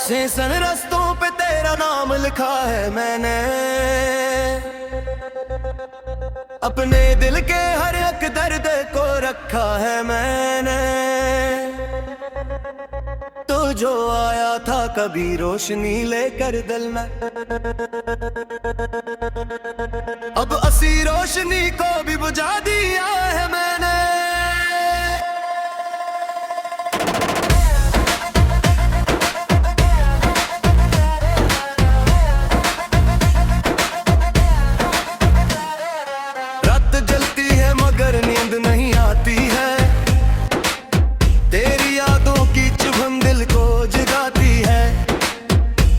सन रस्तों पे तेरा नाम लिखा है मैंने, अपने दिल के हर एक दर्द को रखा है मैंने। तो जो आया था कभी रोशनी लेकर दिल में, अब असी रोशनी को भी बुझा दिया है मैंने। रात जलती है मगर नींद नहीं आती है, तेरी यादों की चुभन दिल को जगाती है।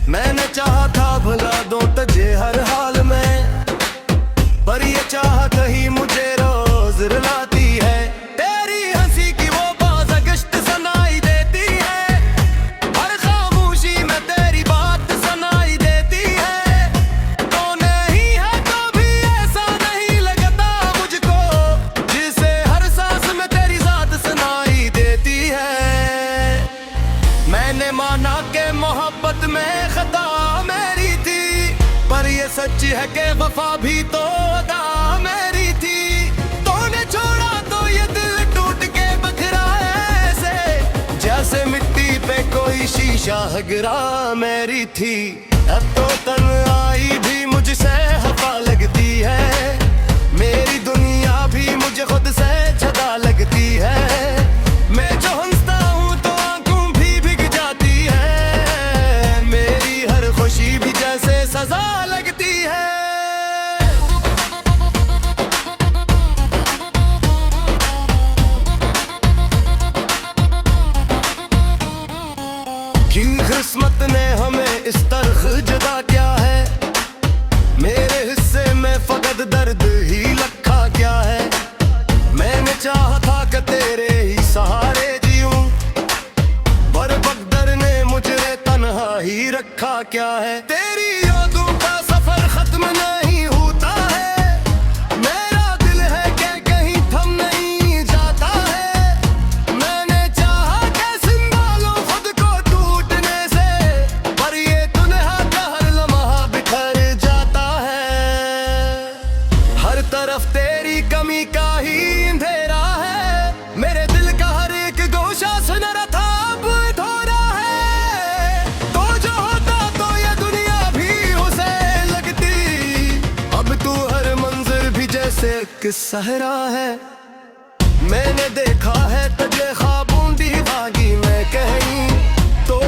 मैंने चाहा था भुला दूं तुझे हर हाल में, पर ये चाहत ही मुझे रोज रुलाती है। तेरी हंसी की वो बाज़गश्त सुनाई देती है, हर खामोशी में तेरी बात सुनाई देती है। तो नहीं है कभी ऐसा नहीं लगता मुझको, जिसे हर सांस में तेरी ज़ात सुनाई देती है। मैंने माना कि मोहब्बत में खता मेरी थी, पर ये सच है कि वफा भी तो अदा मेरी थी। तूने छोड़ा तो ये दिल टूट के बिखरा ऐसे, जैसे मिट्टी पे कोई शीशा गिरा मेरी थी। अब तो तन्हाई भी मुझसे हवा लगती है, मेरी दुनिया भी मुझे खुद से जुदा लगती है। मैं जो हंसता हूँ तो आंखों भी भीग जाती है, मेरी हर खुशी भी जैसे सजा लगती है। कि किस्मत ने हमें इस तरह जुदा किया है, मेरे हिस्से में फकत दर्द ही लखा क्या है। मैंने चाहा था कि तेरे ही सहारे जीऊं, पर बकदर ने मुझे तन्हा ही रखा क्या है। तेरी यादों का सफर खत्म नहीं होता है, मेरा दिल है कि कहीं थम नहीं जाता है। मैंने चाहा कि संभालो खुद को टूटने से, पर ये दुनिया का हर लम्हा बिखर जाता है। हर तरफ तेरी कमी का ही अंधेरा है, मेरे दिल का हर एक गोशा सुनहरा था अब अधूरा है। तो जो होता तो ये दुनिया भी उसे लगती, अब तू हर मंजिल भी जैसे एक सहरा है। मैंने देखा है तुझे ख्वाबों दीवागी में कहीं, तो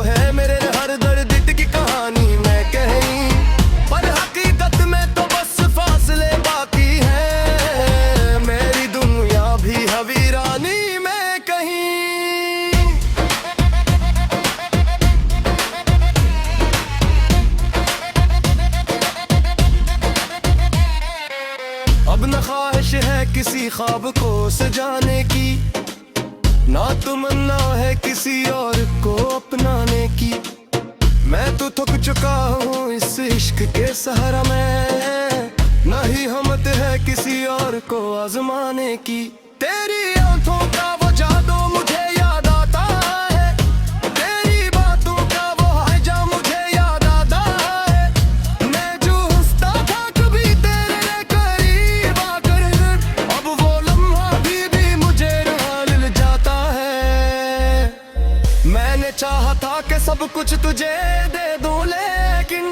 है मेरे हर दर्द की कहानी में कहीं। पर हकीकत में तो बस फासले बाकी है, मेरी दुनिया भी हवीरानी में कहीं। अब न ख्वाहिश है किसी ख्वाब को सजाने की, ना तमन्ना है किसी और को अपनाने की। मैं तो थक चुका हूँ इस इश्क के सहारा में, ना ही हिम्मत है किसी और को आजमाने की। तेरी आंखों का वो जादू मुझे याद आता है, तेरी बातों का वो हजा मुझे याद आता है। मैं जो हंसता था कभी तेरे करीब आकर, अब वो लम्हा भी मुझे रुला जाता है। मैंने चाहा था कि सब कुछ तुझे दे दूं, लेकिन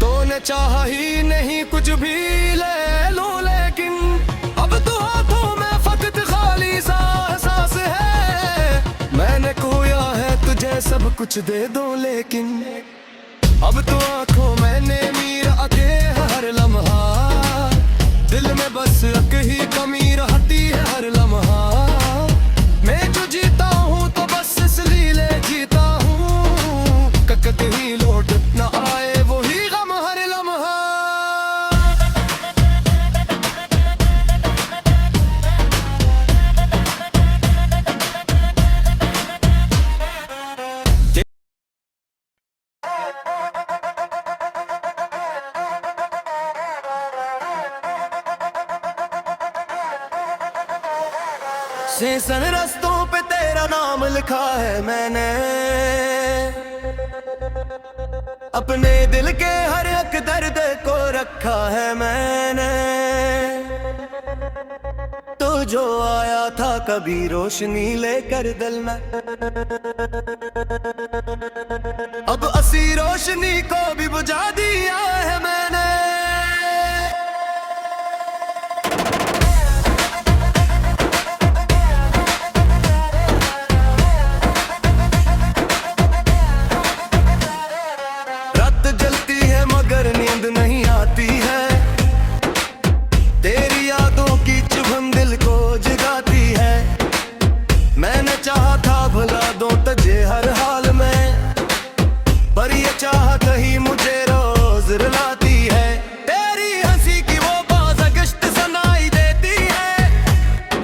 तूने चाहा ही नहीं कुछ भी ले लूं। लेकिन अब तो हाथों में फकत खाली सा एहसास है, मैंने खोया है तुझे सब कुछ दे दूं, लेकिन अब तो आंखों मैंने मीर आके हर लम्हा, दिल में बस एक ही कमी रहती है हर लम्हा। मैं जो जीता हूँ तो बस इसलिए जीता हूँ, ककत ही लौट न आए वही गम हर लम्हा। सन रस्तों पे तेरा नाम लिखा है मैंने, अपने दिल के हर एक दर्द को रखा है मैंने। तो जो आया था कभी रोशनी लेकर दिल में, अब असी रोशनी को भी बुझा दिया है मैंने। रात जलती है मगर नींद नहीं आती है, तेरी यादों की चुभन दिल को जगाती है। मैंने चाहा था भुला दूं तुझे हर हाल में, पर ये चाहत ही मुझे रोज रुलाती है। तेरी हंसी की वो बाज़ गश्त सुनाई देती है,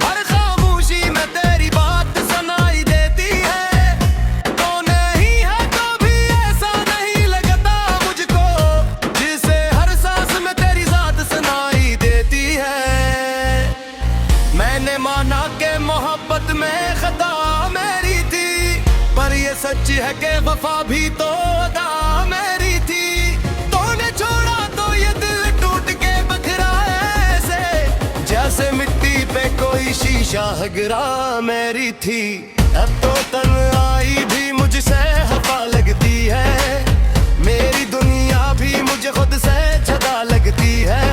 हर खामोशी में तेरी बात सुनाई देती है। तो नहीं है कभी ऐसा नहीं लगता मुझको, जिसे हर सांस में तेरी ज़ात सुनाई देती है। मैंने माना कि मोहब्बत में खता मेरी थी, पर ये सच है कि वफा भी तो अदा मेरी थी। तूने छोड़ा तो ये दिल टूट के बिखरा ऐसे, जैसे मिट्टी पे कोई शीशा गिरा मेरी थी। अब तो तन्हाई भी मुझसे खफा लगती है, मेरी दुनिया भी मुझे खुद से जुदा लगती है।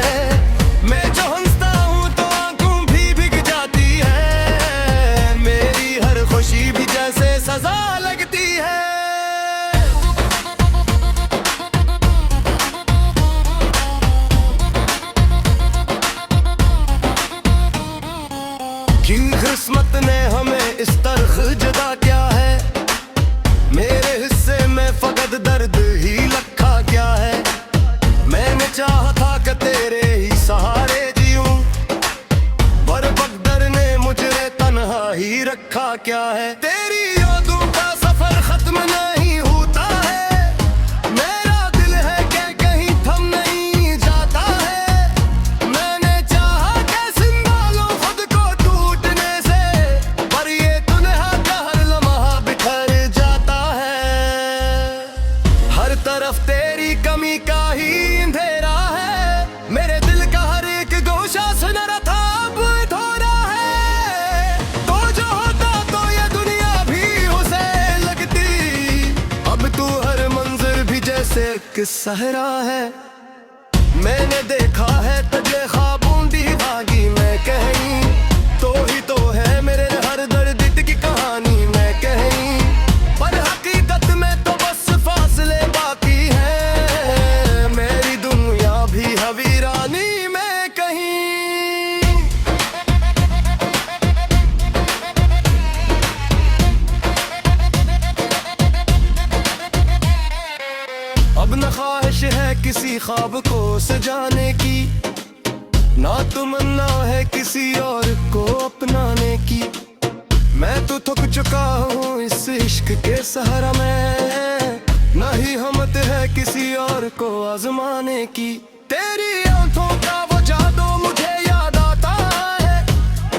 मैं जो हंसता हूँ तो आंखों भी भीग जाती है, मेरी हर खुशी भी जैसे सजा लगती है। कि किस्मत ने हमें इस तरह जुदा किया है, मेरे हिस्से में फकत दर्द ही लखा क्या है। मैंने चाहा था कि तेरे ही सहारे जीऊं, पर बकदर ने मुझे तन्हा ही रखा क्या है। तेरी यादों का सफर खत्म नहीं होता है, मेरा दिल है कि कहीं थम नहीं जाता है। मैंने चाहा कि संभालूं खुद को टूटने से, पर ये दुनिया का हर लम्हा बिखर जाता है। हर तरफ तेरी कमी का ही अंधेरा है, मेरे दिल का हर एक गोशा सुनहरा था अब थोड़ा है। तो जो होता तो ये दुनिया भी उसे लगती, अब तू हर मंजर भी जैसे एक सहरा है। मैंने देखा है तुझे ख्वाबों दी भागी में कहीं, तो ही तो है मेरे हर दर्द की कहानी में कहीं। पर हकीकत में तो बस फासले बाकी है, मेरी दुनिया भी हवीरानी में कहीं। अब न ख्वाहिश है किसी ख्वाब को सजाने की, ना तमन्ना है किसी और को अपनाने की। मैं तो थक चुका हूँ इस इश्क के सहारा में, ना ही हिम्मत है किसी और को आजमाने की। तेरी आंखों का वो जादू मुझे याद आता है,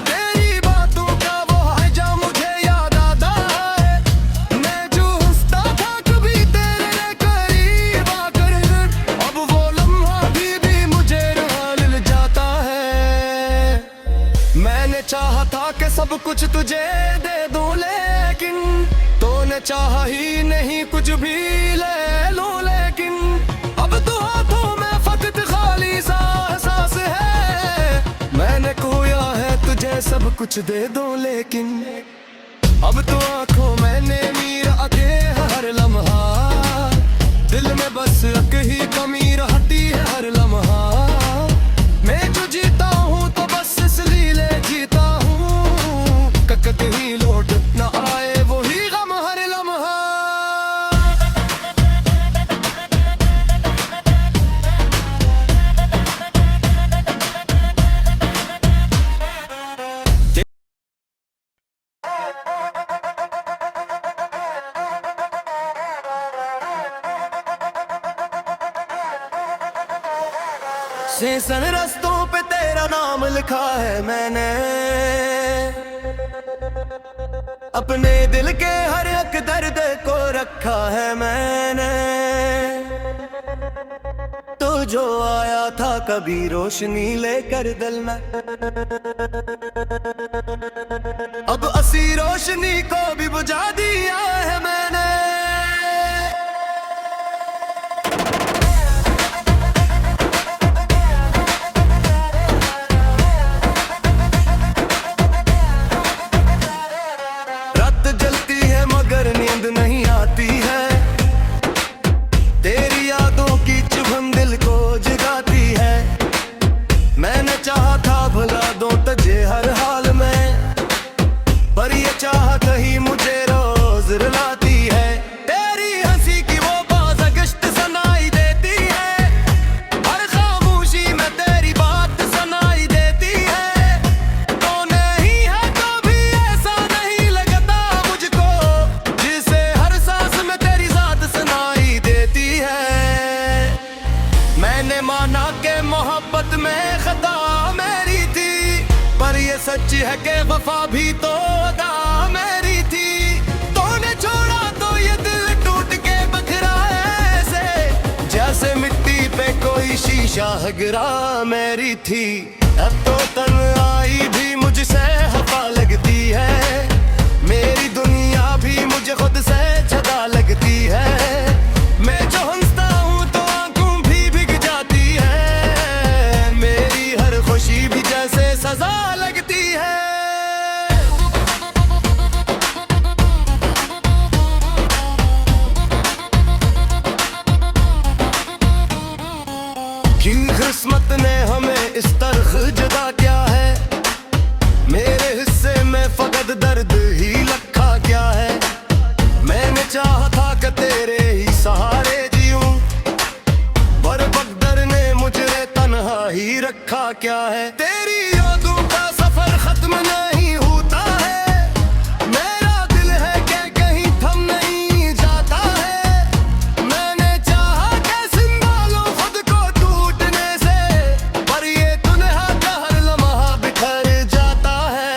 तेरी बातों का वो हजा मुझे याद आता है। मैं जो हंसता था कभी तेरे करीब आकर, अब वो लम्हा भी मुझे रुला ले जाता है। मैंने चाहा था कि सब कुछ तुझे दे दूं, लेकिन तूने चाहा ही नहीं कुछ भी ले लूं। लेकिन अब तो हाथों में फकत खाली सा एहसास है, मैंने खोया है तुझे सब कुछ दे दूं, लेकिन अब तो आंखों मैंने मीर आके हर लम्हा, दिल में बस एक ही कमी रहती है हर लम्हा। मैं जो जीता हूँ तो बस इसलिए जीता हूँ, कहीं लौट न आए वही गम हर लम्हा। सन रस्तों पे तेरा नाम लिखा है मैंने, अपने दिल के हर एक दर्द को रखा है मैंने। जो आया था कभी रोशनी लेकर दिल में, अब असी रोशनी को भी बुझा दिया है मैंने। रात जलती है मगर नींद नहीं आती है, तेरी यादों की चुभन दिल को जगाती है। मैंने चाहा था भुला दूं तुझे हर हाल में, पर ये चाहत ही मुझे रोज रुलाती है। तेरी हंसी की वो बाज़गश्त सुनाई देती है, हर खामोशी में तेरी बात सुनाई देती है। तो नहीं है कभी ऐसा नहीं लगता मुझको, जिसे हर सांस में तेरी ज़ात सुनाई देती है। मैंने माना कि मोहब्बत में खता मेरी थी, पर ये सच है कि वफा भी तो अदा मेरी थी। तूने छोड़ा तो ये दिल टूट के बखरा ऐसे, जैसे मिट्टी पे कोई शीशा गिरा मेरी थी। अब तो तन्हाई भी मुझसे हवा लगती है, मेरी दुनिया भी मुझे खुद से जुदा लगती है। मैं जो हंसता हूँ तो आंखों भी भीग जाती है, मेरी हर खुशी भी जैसे सजा लगती है। कि किस्मत ने हमें इस तरह जुदा किया है, मेरे हिस्से में फकत दर्द ही लखा क्या है। मैंने चाहा था कि तेरे ही सहारे जीऊं, पर बकदर ने मुझे तन्हा ही रखा क्या है। तेरी यादों का सफर खत्म नहीं होता है, मेरा दिल है कि कहीं थम नहीं जाता है। मैंने चाहा कि संभालो खुद को टूटने से, पर ये दुनिया का हर लम्हा बिखर जाता है।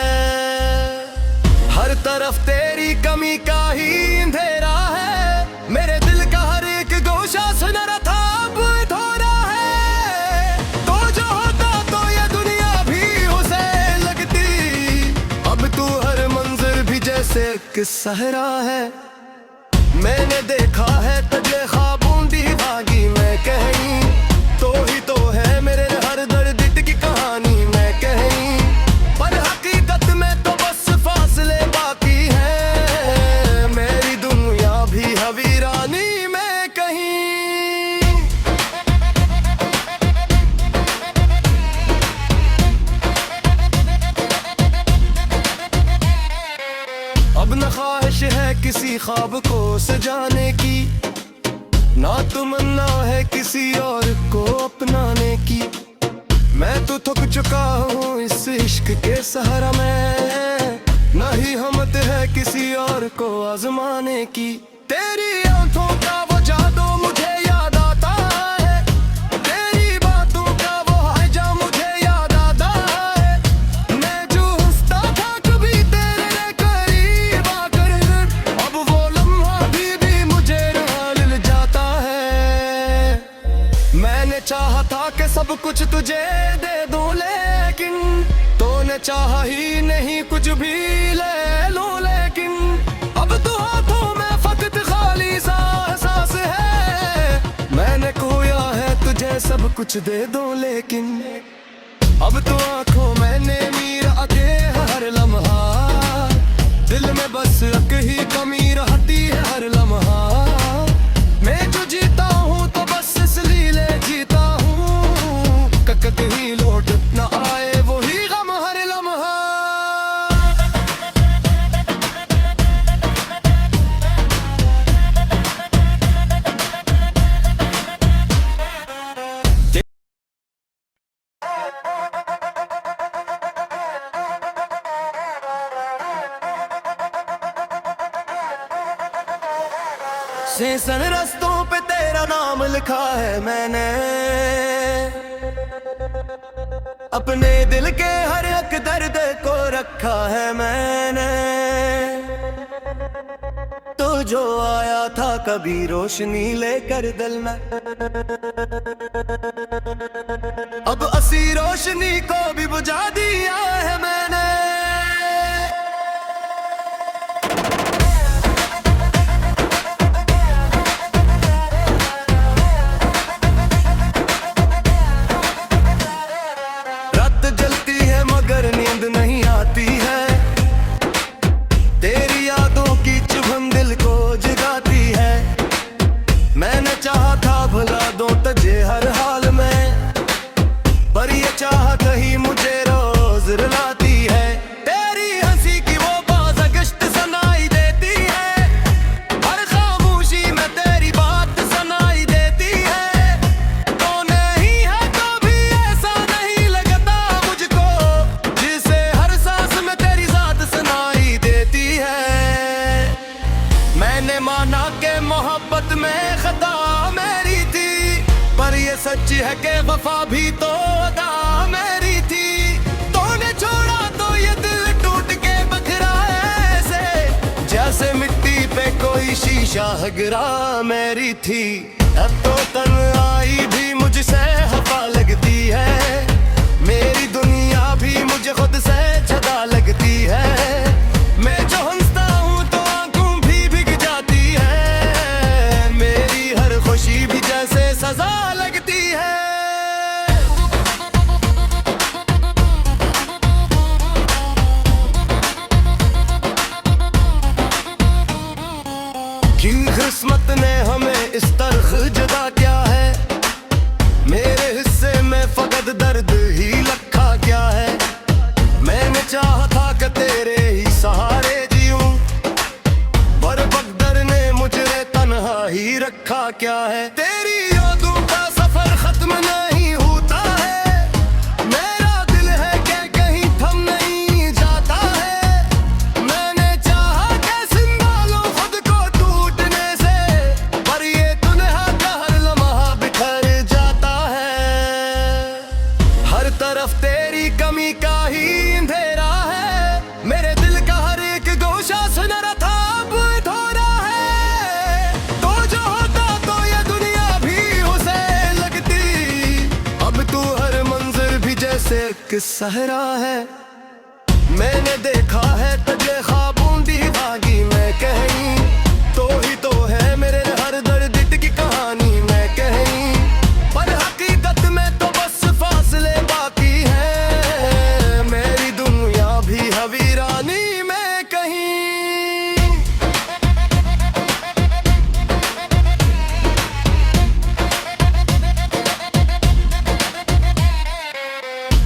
हर तरफ तेरी कमी का ही अंधेरा है, मेरे दिल का हर एक गोशा सुनहरा था अब अधूरा है। तो जो होता तो ये दुनिया भी उसे लगती, अब तू हर मंजिल भी जैसे एक सहरा है। मैंने देखा है तुझे ख्वाबों दी भागी में कहीं, तो है मेरे हर दर्द की कहानी में कहीं। पर हकीकत में तो बस फासले बाकी है, मेरी दुनिया भी हवीरानी में कहीं। अब न ख्वाहिश है किसी ख्वाब को सजाने की, ना तमन्ना है किसी और को अपनाने की। मैं तो थक चुका हूँ इस इश्क के सहारा में, ना ही हिम्मत है किसी और को आजमाने की। तेरी आंखों का वो जादू मुझे याद आता है, तेरी बातों का वो हजा मुझे याद आता है। मैं जो हंसता था कभी तेरे करीब आकर, अब वो लम्हा भी मुझे रुला जाता है। मैंने चाहा था कि सब कुछ तुझे दे दूं, लेकिन तूने चाहा ही नहीं कुछ भी ले लूं। लेकिन अब तो हाथों में फकत खाली सा एहसास है, मैंने खोया है तुझे सब कुछ दे दूं, लेकिन अब तो आंखों मैंने मीरा के हर लम्हा, दिल में बस एक ही कमी रहती है हर लम्हा। मैं जो जीता हूँ तो बस इसलिए जीता हूँ, कहीं लौट न आए वही गम हर लम्हा। सन रस्तों पे तेरा नाम लिखा है मैंने, अपने दिल के हर एक दर्द को रखा है मैंने। तू जो आया था कभी रोशनी लेकर दिल में, अब असी रोशनी को भी बुझा दिया है मैंने। रात जलती है मगर नींद नहीं आती है, तेरी यादों की चुभन दिल को जगाती है। मैंने चाहा था भुला दूं तुझे हर हाल में, पर ये चाहत ही मुझे रोज रुलाती है। तेरी हंसी की वो बाज़गश्त सुनाई देती है, हर खामोशी में तेरी बात सुनाई देती है। तो नहीं है कभी ऐसा नहीं लगता मुझको, जिसे हर सांस में तेरी ज़ात सुनाई देती है। मैंने माना कि मोहब्बत में खता मेरी थी, पर ये सच है कि वफा भी तो अदा मेरी थी। तूने छोड़ा तो ये दिल टूट के बखरा ऐसे, जैसे मिट्टी पे कोई शीशा गिरा मेरी थी। अब तो तन्हाई भी मुझसे हवा लगती है, मेरी दुनिया भी मुझे खुद से जुदा लगती है। मैं जो हंसता हूँ तो आंखों भी भीग जाती है, मेरी हर खुशी भी जैसे सजा लगती है। कि किस्मत ने हमें इस तरह जुदा किया है, मेरे हिस्से में फकत दर्द ही लखा क्या है। मैंने चाहा था कि तेरे ही सहारे जीऊं, पर बकदर ने मुझे तन्हा ही रखा क्या है। तेरी यादों का सफर खत्म नहीं होता है, मेरा दिल है कि कहीं थम नहीं जाता है। मैंने चाहा कि संभालूं खुद को टूटने से, पर ये दुनिया का हर लम्हा बिखर जाता है। हर तरफ तेरी कमी का ही अंधेरा है, मेरे दिल का हर एक गोशा सुनहरा था अब अधूरा है। तो जो होता तो ये दुनिया भी उसे लगती, अब तू हर मंजर भी जैसे एक सहरा है। मैंने देखा है तुझे ख्वाबों दीवागी में कहीं, तो ही तो है मेरे हर दर्द की कहानी में कहीं। पर हकीकत में तो बस फासले बाकी है, मेरी दुनिया भी हवीरानी में कहीं।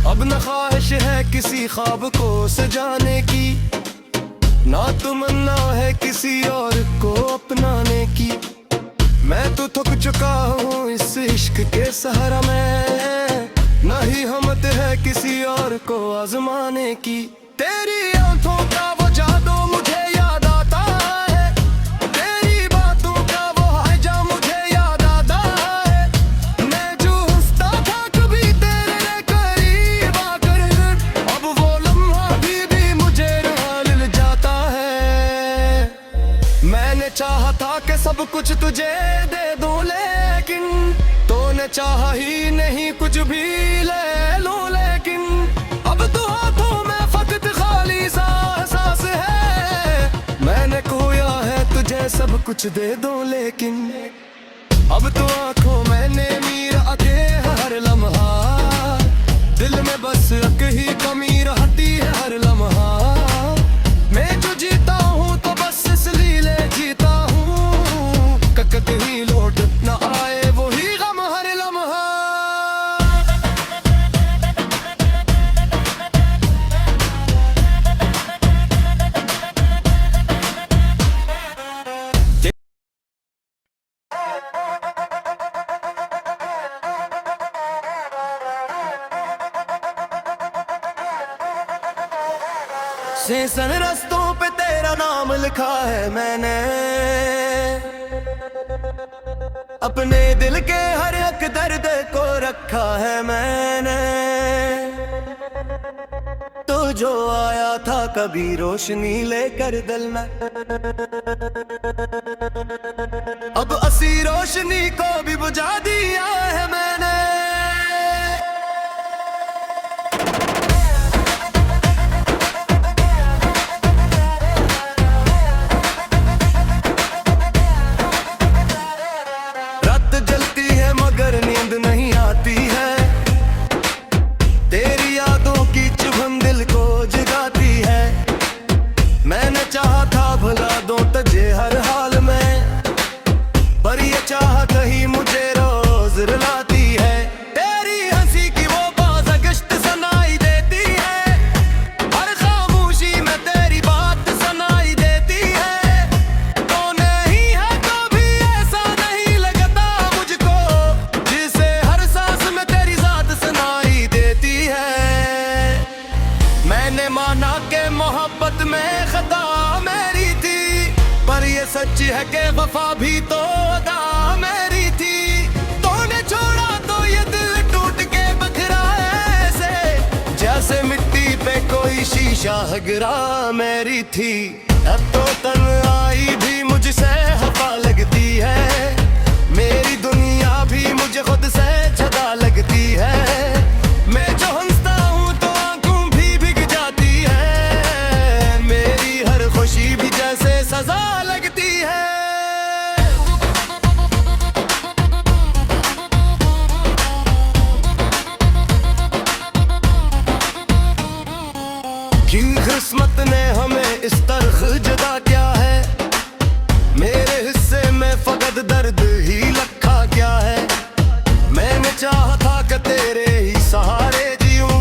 अब न ख्वाहिश है किसी ख्वाब को सजाने की, ना तमन्ना है किसी और को अपनाने की। मैं तो थक चुका हूँ इस इश्क के सहारा में, ना ही हिम्मत है किसी और को आजमाने की। तेरी आंखों का वो जादू मुझे याद आता है, तेरी बातों का वो हाइजा मुझे याद आता है। मैं जो हंसता था कभी तेरे करीब आकर, अब वो लम्हा भी मुझे रुला जाता है। मैंने चाहा था कि सब कुछ तुझे दे दूं, लेकिन तूने चाहा ही नहीं कुछ भी ले लूं। लेकिन अब तो हाथों में फकत खाली सा एहसास है, मैंने खोया है तुझे सब कुछ दे दूं, लेकिन अब तो आंखों मैंने मीर आके हर लम्हा, दिल में बस एक ही कमी रहती है हर लम्हा। मैं जो जीता हूँ तो बस इसलिए जीता हूँ, ककत ही लौट न आए वही गम हर लम्हा। सेसन रस्तों पे तेरा नाम लिखा है मैंने, अपने दिल के हर एक दर्द को रखा है मैंने। तो जो आया था कभी रोशनी लेकर दिल में, अब असी रोशनी को भी बुझा दिया है मैंने। रात जलती है मगर नींद नहीं आती है, तेरी यादों की चुभन दिल को जगाती है। मैंने चाहा था भुला दूं तुझे हर हाल में, पर ये चाहत ही मुझे रोज रुलाती है। तेरी हंसी की वो बाज़गश्त सुनाई देती है, हर खामोशी में तेरी बात सुनाई देती है। तो नहीं है कभी ऐसा नहीं लगता मुझको, जिसे हर सांस में तेरी ज़ात सुनाई देती है। मैंने माना कि मोहब्बत में खता मेरी थी, पर ये सच है कि वफा भी तो अदा मेरी थी। तूने छोड़ा तो ये दिल टूट के बिखरा ऐसे, जैसे मिट्टी पे कोई शीशा गिरा मेरी थी। अब तो तन्हाई भी मुझसे खफा लगती है, मेरी दुनिया भी मुझे खुद से जुदा लगती है। मैं जो हंसता हूँ तो आंखों भी भीग जाती है, मेरी हर खुशी भी जैसे सजा लगती है। क्यों किस्मत ने हमें इस तरह जुदा किया है, मेरे हिस्से में फकत दर्द ही लखा क्या है। मैंने चाहा था कि तेरे ही सहारे जीऊं,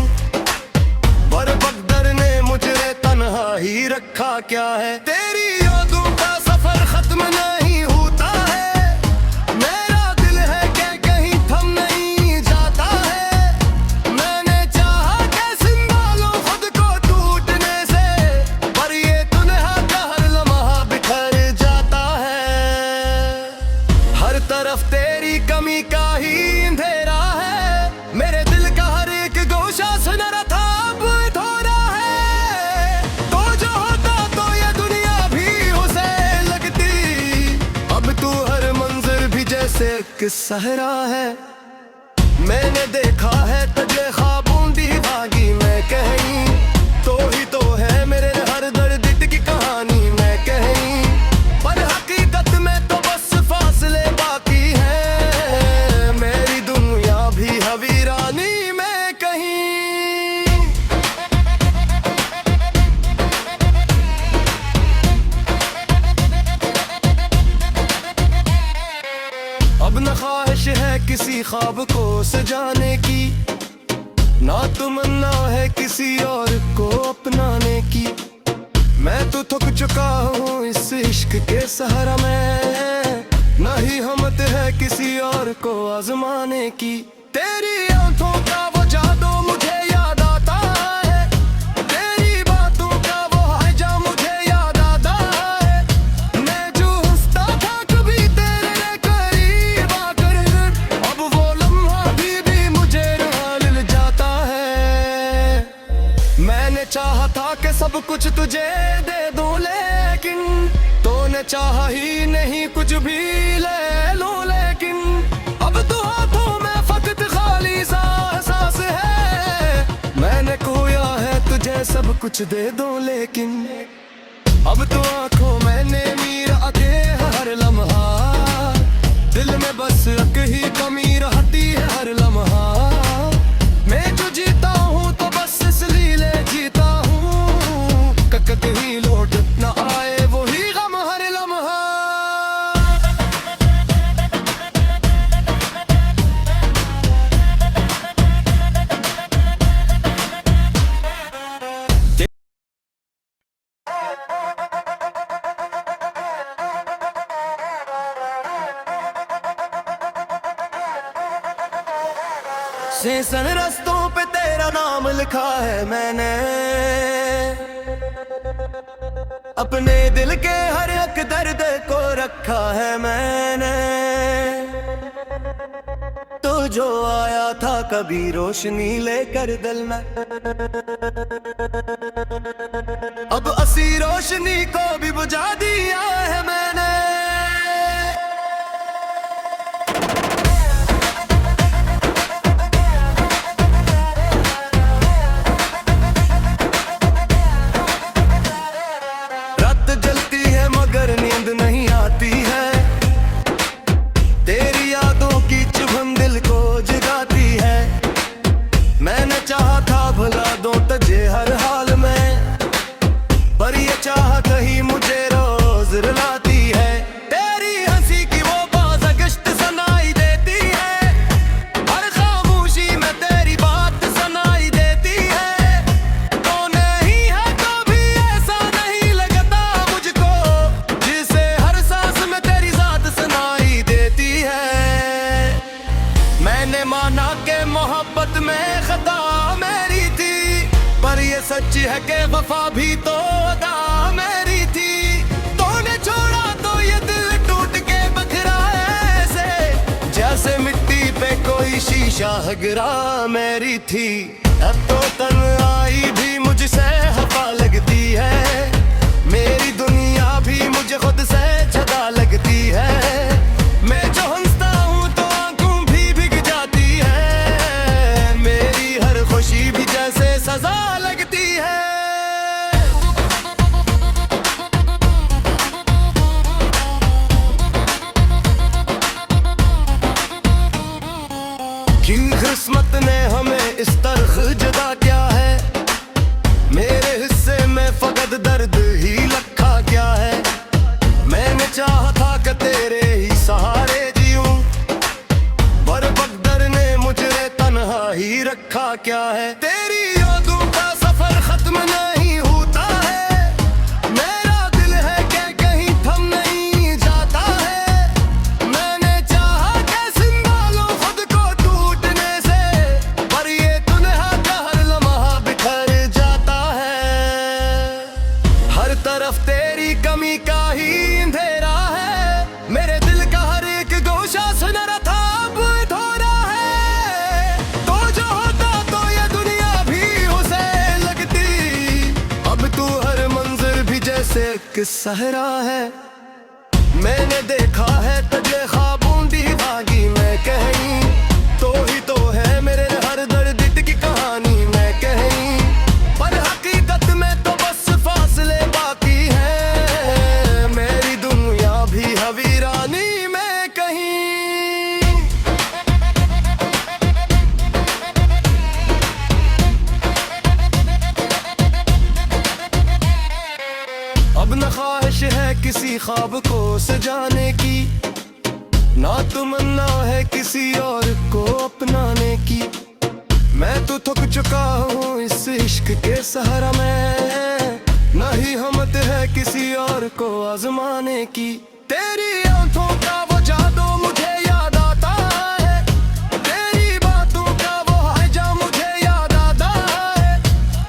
पर बकदर ने मुझे तन्हा ही रखा क्या है। तेरी यादों का सफर खत्म नहीं होता है, मेरा दिल है कि कहीं थम नहीं जाता है। मैंने चाहा कि संभालो खुद को टूटने से, पर ये दुनिया का हर लम्हा बिखर जाता है। हर तरफ तेरी कमी का ही अंधेरा है, मेरे दिल का हर एक गोशा सुनहरा था अब थोड़ा है। तो जो होता तो ये दुनिया भी उसे लगती, अब तू हर मंजर भी जैसे एक सहरा है। मैंने देखा है तुझे ख्वाबों दी भागी में कहीं, तो ही तो है मेरे हर दर्द की कहानी में कहीं। पर हकीकत में तो बस फासले बाकी है, मेरी दुनिया भी हवीरानी में कहीं। अब न ख्वाहिश है किसी ख्वाब को सजाने की, ना तमन्ना है किसी और को अपनाने की। मैं तो थक चुका हूँ इस इश्क के सहारा में, ना ही हिम्मत है किसी और को आजमाने की। तेरी आंखों का वो जादू मुझे याद आता है, तेरी बातों का वो हजा मुझे याद आता है। मैं जो हंसता था कभी तेरे करीब आकर, अब वो लम्हा भी मुझे रुला जाता है। मैंने चाहा था कि सब कुछ तुझे दे दूं, लेकिन तूने चाहा ही नहीं कुछ भी ले लूं। लेकिन अब तो हाथों में फकत खाली सा एहसास है, मैंने खोया है तुझे सब कुछ दे दूं, लेकिन अब तो आंखों मैंने मीरा के हर लम्हा, दिल में बस एक ही कमी रहती है हर लम्हा। मैं जो जीता हूँ तो बस इसलिए जीता हूँ, कहीं लौट न आए वही गम हर लम्हा। सन रस्तों पे तेरा नाम लिखा है मैंने, अपने दिल के हर एक दर्द को रखा है मैंने। तो जो आया था कभी रोशनी लेकर दिल में, रोशनी को भी बुझा दिया है मैंने। रात जलती है मगर नींद नहीं आती है, तेरी यादों की चुभन दिल को जगाती है। मैंने चाहा था भुला दूं तुझे हर हाल में, पर ये चाहत ही मुझे रोज रुलाती है। तेरी हंसी की वो बाज़गश्त सुनाई देती है, हर खामोशी में तेरी बात सुनाई देती है। तो नहीं है कभी ऐसा नहीं लगता मुझको, जिसे हर सांस में तेरी ज़ात सुनाई देती है। मैंने माना कि मोहब्बत में खता मेरी थी, पर ये सच है कि वफा भी तो अदा मेरी थी। तूने छोड़ा तो ये दिल टूट के बखरा ऐसे, जैसे मिट्टी पे कोई शीशा गिरा मेरी थी। अब तो तन्हाई भी मुझसे हवा लगती है, मेरी दुनिया भी मुझे खुद से जुदा लगती है। मैं जो हंसता हूँ तो आंखों भी भीग जाती है, मेरी हर खुशी भी जैसे सजा लगती है। कि किस्मत ने हमें इस तरह जुदा किया है, मेरे हिस्से में फकत दर्द ही लखा क्या है। मैंने चाहा था कि तेरे ही सहारे जीऊं, पर बकदर ने मुझे तन्हा ही रखा क्या है। तेरी यादों का सफर खत्म नहीं होता है, मेरा दिल है कि कहीं थम नहीं जाता है। मैंने चाहा कि संभालूं खुद को टूटने से, पर ये दुनिया का हर लम्हा बिखर जाता है। हर तरफ तेरी कमी का ही अंधेरा है, मेरे दिल का हर एक गोशा सुनहरा था अब थोड़ा है। तो जो होता तो ये दुनिया भी उसे लगती, अब तू हर मंजिल भी जैसे एक सहरा है। मैंने देखा है तुझे ख्वाबों दीवागी में कहीं, तो ही तो है मेरे हर दर्द की कहानी में कहीं। पर हकीकत में तो बस फासले बाकी है, मेरी दुनिया भी हवीरानी में कहीं। अब न ख्वाहिश है किसी ख्वाब को सजाने की, ना तमन्ना है किसी और को अपनाने की। मैं तो थक चुका हूँ इस इश्क के सहारा में, नहीं हिम्मत है किसी और को आजमाने की। तेरी आंखों का वो जादू मुझे याद आता है, तेरी बातों का वो हाइजा मुझे याद आता है।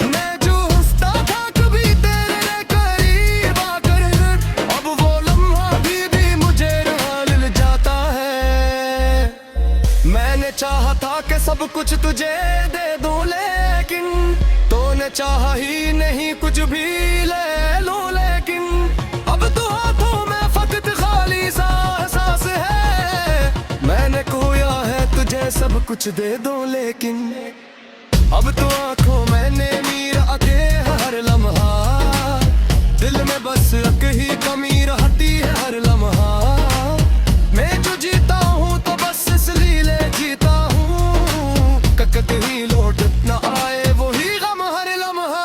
मैं जो हंसता था कभी तेरे करीब आकर, अब वो लम्हा भी मुझे रुला जाता है। मैंने चाहा था कि सब कुछ तुझे दे दूं, लेकिन तूने चाहा ही नहीं कुछ भी ले लूं। लेकिन अब तो हाथों में फकत खाली सा एहसास है, मैंने खोया है तुझे सब कुछ दे दूं, लेकिन अब तो आंखों मैंने मीर आके हर लम्हा, दिल में बस एक ही कमी रहती है हर लम्हा। मैं जो जीता हूँ तो बस इसलिए जीता हूँ, ककत ही लौट न आए वही गम हर लम्हा।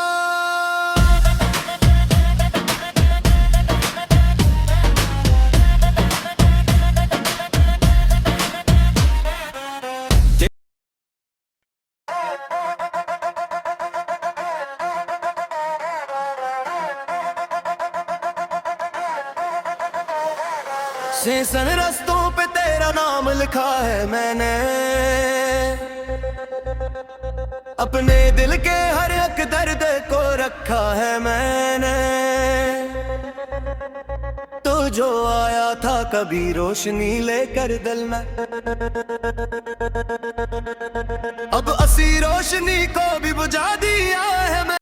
सन रस्तों पे तेरा नाम लिखा है मैंने, अपने दिल के हर एक दर्द को रखा है मैंने। तो जो आया था कभी रोशनी लेकर दिल में, अब असी रोशनी को भी बुझा दिया